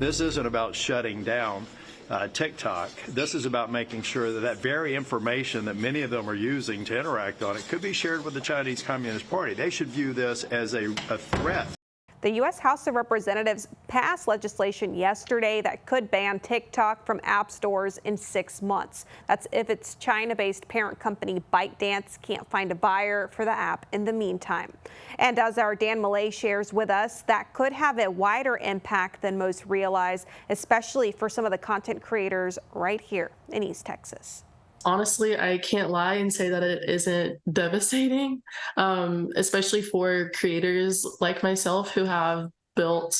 This isn't about shutting down TikTok. This is about making sure that that very information that many of them are using to interact on it could be shared with the Chinese Communist Party. They should view this as a threat. The U.S. House of Representatives passed legislation yesterday that could ban TikTok from app stores in 6 months. That's if its China-based parent company ByteDance can't find a buyer for the app in the meantime. And as our Dan Malay shares with us, that could have a wider impact than most realize, especially for some of the content creators right here in East Texas. Honestly, I can't lie and say that it isn't devastating, especially for creators like myself who have built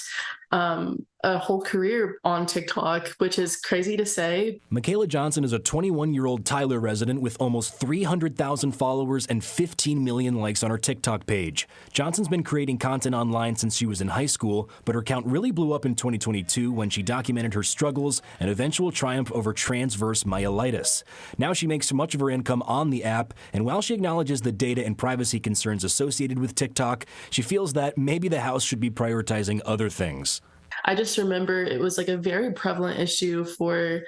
a whole career on TikTok, which is crazy to say. Michaela Johnson is a 21-year-old Tyler resident with almost 300,000 followers and 15 million likes on her TikTok page. Johnson's been creating content online since she was in high school, but her account really blew up in 2022 when she documented her struggles and eventual triumph over transverse myelitis. Now she makes much of her income on the app, and while she acknowledges the data and privacy concerns associated with TikTok, she feels that maybe the House should be prioritizing other things. I just remember it was like a very prevalent issue for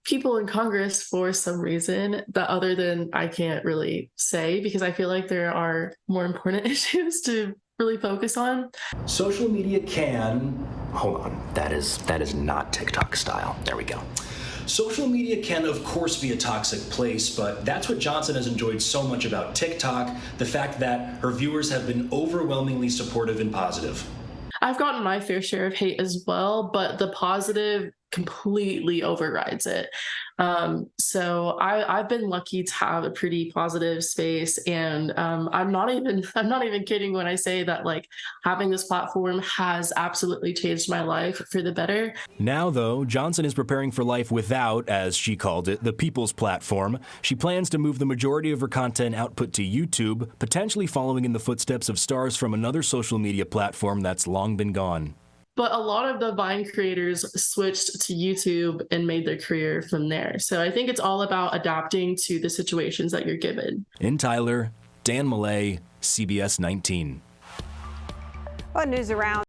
people in Congress for some reason that other than I can't really say, because I feel like there are more important issues to really focus on. Social media can, hold on, that is not TikTok style. There we go. Social media can, of course, be a toxic place, but that's what Johnson has enjoyed so much about TikTok, the fact that her viewers have been overwhelmingly supportive and positive. I've gotten my fair share of hate as well, but the positive completely overrides it. So I've been lucky to have a pretty positive space, and I'm not even kidding when I say that like having this platform has absolutely changed my life for the better. Now, though, Johnson is preparing for life without, as she called it, the people's platform. She plans to move the majority of her content output to YouTube, potentially following in the footsteps of stars from another social media platform that's long been gone. But a lot of the Vine creators switched to YouTube and made their career from there. So I think it's all about adapting to the situations that you're given. In Tyler, Dan Malay, CBS 19. Well, news around